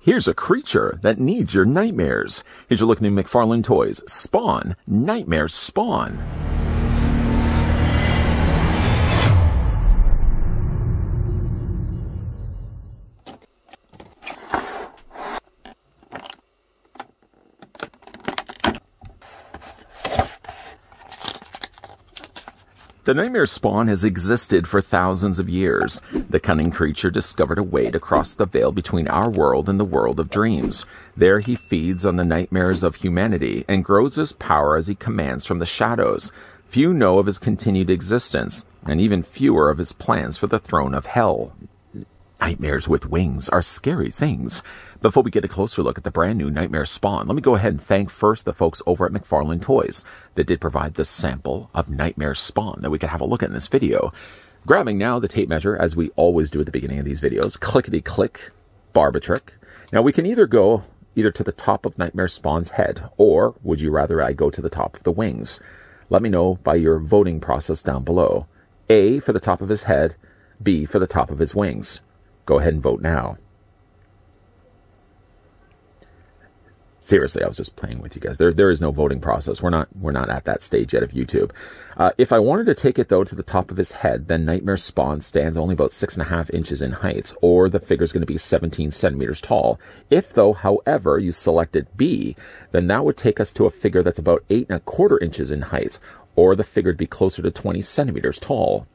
Here's a creature that needs your nightmares. Here's your look at new McFarlane toys. Spawn. Nightmares spawn. The nightmare spawn has existed for thousands of years. The cunning creature discovered a way to cross the veil between our world and the world of dreams. There he feeds on the nightmares of humanity and grows his power as he commands from the shadows. Few know of his continued existence, and even fewer of his plans for the throne of hell. Nightmares with wings are scary things. Before we get a closer look at the brand new Nightmare Spawn, let me go ahead and thank first the folks over at McFarlane Toys that did provide the sample of Nightmare Spawn that we could have a look at in this video. Grabbing now the tape measure, as we always do at the beginning of these videos, clickety-click, barb a trick. Now we can either go to the top of Nightmare Spawn's head, or would you rather I go to the top of the wings? Let me know by your voting process down below. A for the top of his head, B for the top of his wings. Go ahead and vote now. Seriously, I was just playing with you guys. There is no voting process. We're not at that stage yet of YouTube. If I wanted to take it though to the top of his head, then Nightmare Spawn stands only about 6.5 inches in height, or the figure's going to be 17 centimeters tall. If though, however, you selected B, then that would take us to a figure that's about 8.25 inches in height, or the figure would be closer to 20 centimeters tall.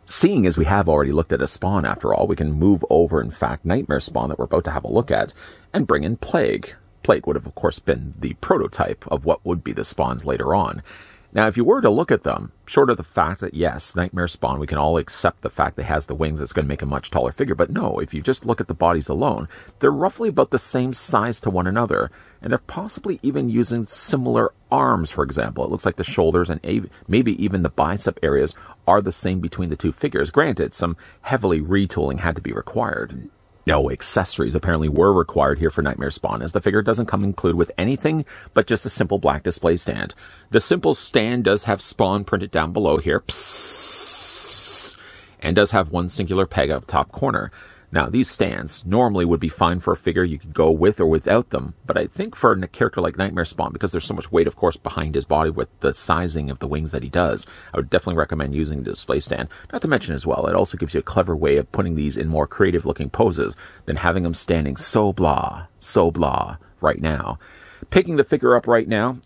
Seeing as we have already looked at a spawn after all, we can move over, in fact, Nightmare Spawn that we're about to have a look at, and bring in Plague. Plague would have, of course, been the prototype of what would be the spawns later on. Now, if you were to look at them, short of the fact that, yes, Nightmare Spawn, we can all accept the fact that it has the wings that's going to make a much taller figure, but no, if you just look at the bodies alone, they're roughly about the same size to one another, and they're possibly even using similar arms, for example. It looks like the shoulders and maybe even the bicep areas are the same between the two figures. Granted, some heavily retooling had to be required. No accessories apparently were required here for Nightmare Spawn, as the figure doesn't come included with anything but just a simple black display stand. The simple stand does have Spawn printed down below here, and does have one singular peg up top corner. Now, these stands normally would be fine for a figure you could go with or without them, but I think for a character like Nightmare Spawn, because there's so much weight, of course, behind his body with the sizing of the wings that he does, I would definitely recommend using the display stand. Not to mention as well, it also gives you a clever way of putting these in more creative-looking poses than having them standing so blah right now. Picking the figure up right now,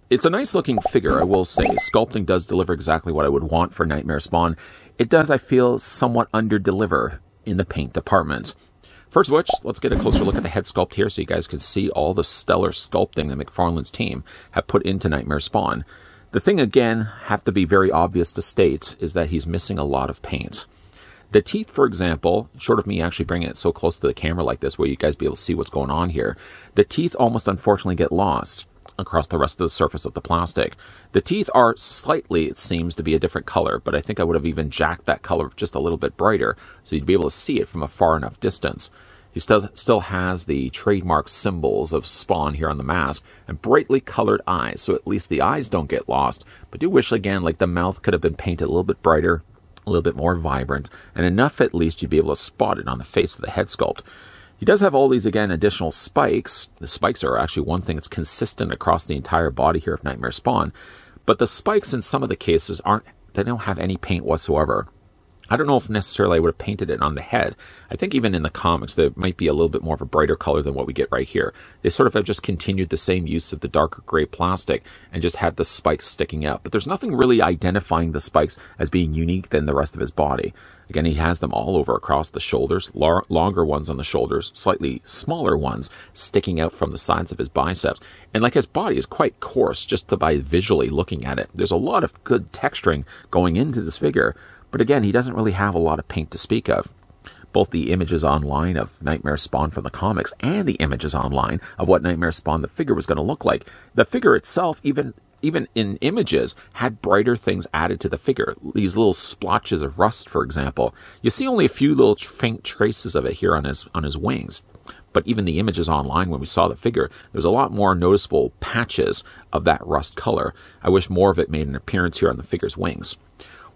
it's a nice-looking figure, I will say. Sculpting does deliver exactly what I would want for Nightmare Spawn. It does, I feel, somewhat under-deliver in the paint department. First of which, let's get a closer look at the head sculpt here so you guys can see all the stellar sculpting that McFarlane's team have put into Nightmare Spawn. The thing, again, have to be very obvious to state, is that he's missing a lot of paint. The teeth, for example, short of me actually bringing it so close to the camera like this where you guys be able to see what's going on here, the teeth almost unfortunately get lost across the rest of the surface of the plastic. The teeth are slightly, it seems, to be a different color, but I think I would have even jacked that color just a little bit brighter so you'd be able to see it from a far enough distance. He still has the trademark symbols of Spawn here on the mask and brightly colored eyes, so at least the eyes don't get lost. But do wish, again, like the mouth could have been painted a little bit brighter, a little bit more vibrant, and enough at least you'd be able to spot it on the face of the head sculpt. He does have all these, again, additional spikes. The spikes are actually one thing that's consistent across the entire body here of Nightmare Spawn. But the spikes in some of the cases they don't have any paint whatsoever. I don't know if necessarily I would have painted it on the head. I think even in the comics, there might be a little bit more of a brighter color than what we get right here. They sort of have just continued the same use of the darker gray plastic and just had the spikes sticking out. But there's nothing really identifying the spikes as being unique than the rest of his body. Again, he has them all over across the shoulders, longer ones on the shoulders, slightly smaller ones sticking out from the sides of his biceps. And like his body is quite coarse just by visually looking at it. There's a lot of good texturing going into this figure. But again, he doesn't really have a lot of paint to speak of. Both the images online of Nightmare Spawn from the comics and the images online of what Nightmare Spawn the figure was going to look like. The figure itself, even in images, had brighter things added to the figure. These little splotches of rust, for example. You see only a few little faint traces of it here on his wings. But even the images online when we saw the figure, there's a lot more noticeable patches of that rust color. I wish more of it made an appearance here on the figure's wings.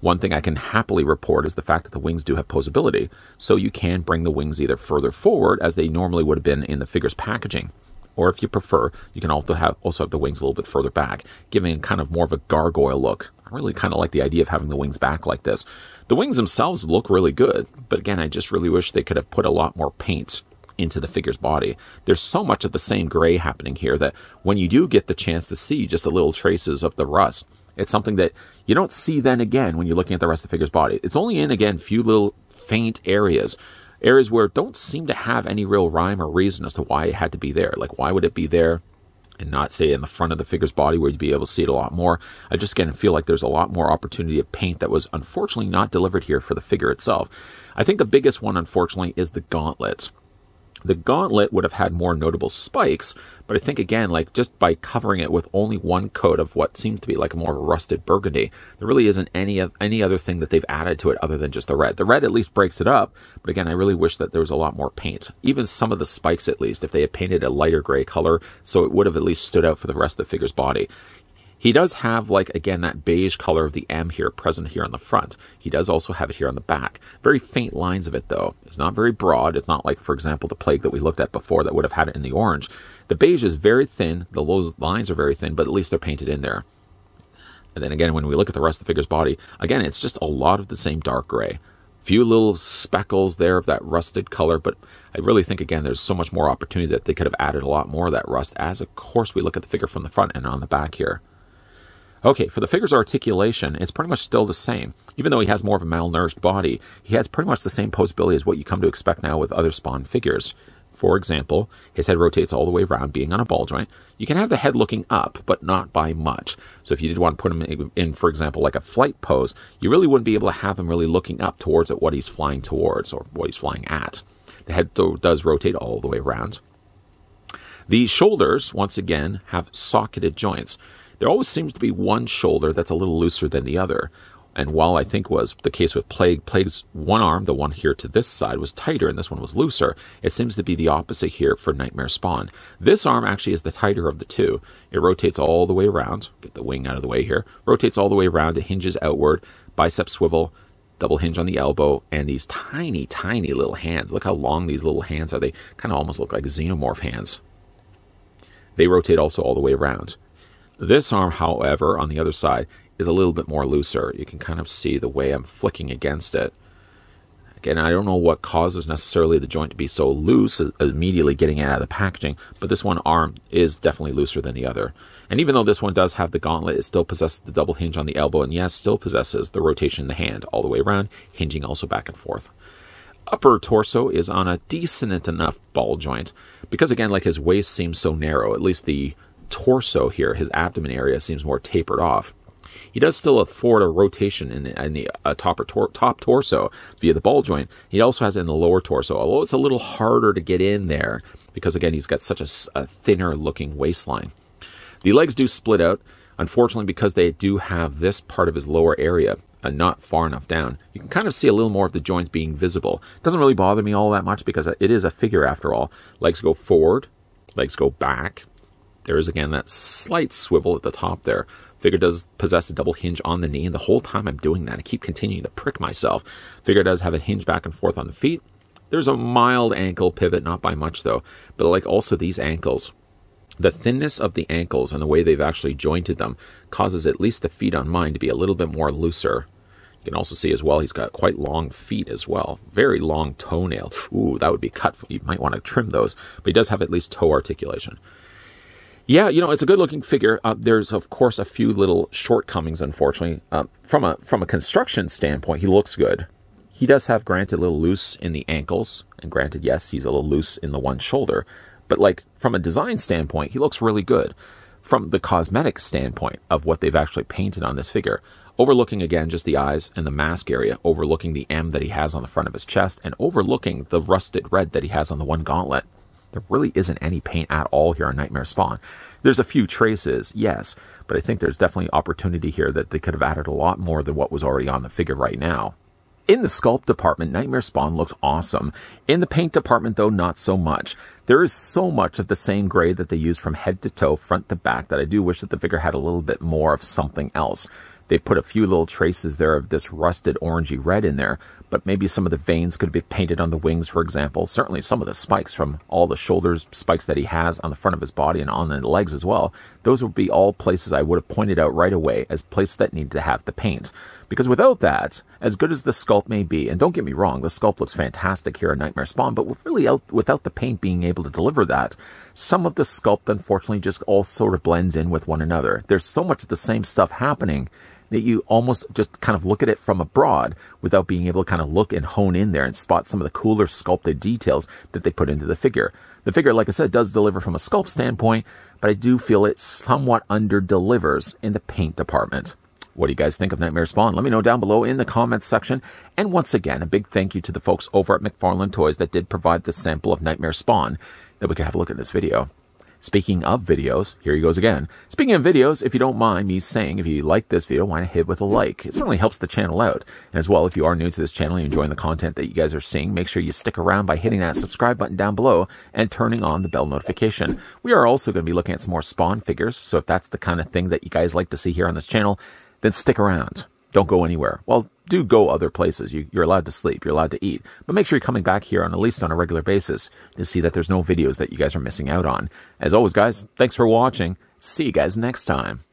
One thing I can happily report is the fact that the wings do have posability, so you can bring the wings either further forward as they normally would have been in the figure's packaging, or if you prefer, you can also have the wings a little bit further back, giving kind of more of a gargoyle look. I really kind of like the idea of having the wings back like this. The wings themselves look really good, but again, I just really wish they could have put a lot more paint into the figure's body. There's so much of the same gray happening here that when you do get the chance to see just the little traces of the rust, it's something that you don't see then again when you're looking at the rest of the figure's body. It's only in, again, few little faint areas where it don't seem to have any real rhyme or reason as to why it had to be there. Like, why would it be there and not, say, in the front of the figure's body where you'd be able to see it a lot more? I just, again, feel like there's a lot more opportunity of paint that was unfortunately not delivered here for the figure itself. I think the biggest one, unfortunately, is the gauntlet. The gauntlet would have had more notable spikes, but I think, again, like, just by covering it with only one coat of what seems to be like a more rusted burgundy, there really isn't any other thing that they've added to it other than just the red. The red at least breaks it up, but again, I really wish that there was a lot more paint. Even some of the spikes, at least, if they had painted a lighter gray color, so it would have at least stood out for the rest of the figure's body. He does have, like, again, that beige color of the M here present here on the front. He does also have it here on the back. Very faint lines of it, though. It's not very broad. It's not like, for example, the plague that we looked at before that would have had it in the orange. The beige is very thin. The low lines are very thin, but at least they're painted in there. And then again, when we look at the rest of the figure's body, again, it's just a lot of the same dark gray. Few little speckles there of that rusted color, but I really think, again, there's so much more opportunity that they could have added a lot more of that rust as, of course, we look at the figure from the front and on the back here. Okay, for the figure's articulation, it's pretty much still the same. Even though he has more of a malnourished body, he has pretty much the same posability as what you come to expect now with other Spawn figures. For example, his head rotates all the way around, being on a ball joint. You can have the head looking up, but not by much. So if you did want to put him in, for example, like a flight pose, you really wouldn't be able to have him really looking up towards what he's flying towards, or what he's flying at. The head, though, does rotate all the way around. The shoulders, once again, have socketed joints. There always seems to be one shoulder that's a little looser than the other. And while I think was the case with Plague's one arm, the one here to this side, was tighter and this one was looser, it seems to be the opposite here for Nightmare Spawn. This arm actually is the tighter of the two. It rotates all the way around. Get the wing out of the way here. Rotates all the way around. It hinges outward. Bicep swivel. Double hinge on the elbow. And these tiny, tiny little hands. Look how long these little hands are. They kind of almost look like xenomorph hands. They rotate also all the way around. This arm, however, on the other side, is a little bit more looser. You can kind of see the way I'm flicking against it. Again, I don't know what causes necessarily the joint to be so loose immediately getting it out of the packaging, but this one arm is definitely looser than the other. And even though this one does have the gauntlet, it still possesses the double hinge on the elbow, and yes, still possesses the rotation in the hand all the way around, hinging also back and forth. Upper torso is on a decent enough ball joint, because again, like, his waist seems so narrow, at least the torso here, his abdomen area, seems more tapered off. He does still afford a rotation in the top torso via the ball joint. He also has it in the lower torso, although it's a little harder to get in there because, again, he's got such a thinner looking waistline. The legs do split out, unfortunately, because they do have this part of his lower area not far enough down. You can kind of see a little more of the joints being visible. It doesn't really bother me all that much because it is a figure after all. Legs go forward, legs go back. There is, again, that slight swivel at the top there. Figure does possess a double hinge on the knee, and the whole time I'm doing that, I keep continuing to prick myself. Figure does have a hinge back and forth on the feet. There's a mild ankle pivot, not by much though, but like also these ankles. The thinness of the ankles and the way they've actually jointed them causes at least the feet on mine to be a little bit more looser. You can also see as well, he's got quite long feet as well. Very long toenail. Ooh, that would be cut. You might want to trim those, but he does have at least toe articulation. Yeah, you know, it's a good-looking figure. There's, of course, a few little shortcomings, unfortunately. From a construction standpoint, he looks good. He does have, granted, a little loose in the ankles. And granted, yes, he's a little loose in the one shoulder. But, like, from a design standpoint, he looks really good. From the cosmetic standpoint of what they've actually painted on this figure, overlooking, again, just the eyes and the mask area, overlooking the M that he has on the front of his chest, and overlooking the rusted red that he has on the one gauntlet. There really isn't any paint at all here on Nightmare Spawn. There's a few traces, yes, but I think there's definitely opportunity here that they could have added a lot more than what was already on the figure right now. In the sculpt department, Nightmare Spawn looks awesome. In the paint department, though, not so much. There is so much of the same gray that they use from head to toe, front to back, that I do wish that the figure had a little bit more of something else. They put a few little traces there of this rusted orangey red in there, but maybe some of the veins could be painted on the wings, for example. Certainly some of the spikes from all the shoulders spikes that he has on the front of his body and on the legs as well. Those would be all places I would have pointed out right away as places that need to have the paint. Because without that, as good as the sculpt may be, and don't get me wrong, the sculpt looks fantastic here in Nightmare Spawn, but without the paint being able to deliver that, some of the sculpt unfortunately just all sort of blends in with one another. There's so much of the same stuff happening that you almost just kind of look at it from abroad without being able to kind of look and hone in there and spot some of the cooler sculpted details that they put into the figure. The figure, like I said, does deliver from a sculpt standpoint, but I do feel it somewhat under-delivers in the paint department. What do you guys think of Nightmare Spawn? Let me know down below in the comments section. And once again, a big thank you to the folks over at McFarlane Toys that did provide the sample of Nightmare Spawn that we could have a look at this video. Speaking of videos, here he goes again. Speaking of videos, if you don't mind me saying, if you like this video, why not hit with a like? It certainly helps the channel out. And as well, if you are new to this channel and you're enjoying the content that you guys are seeing, make sure you stick around by hitting that subscribe button down below and turning on the bell notification. We are also going to be looking at some more Spawn figures, so if that's the kind of thing that you guys like to see here on this channel, then stick around. Don't go anywhere. Well, do go other places. You're allowed to sleep. You're allowed to eat. But make sure you're coming back here at least on a regular basis to see that there's no videos that you guys are missing out on. As always, guys, thanks for watching. See you guys next time.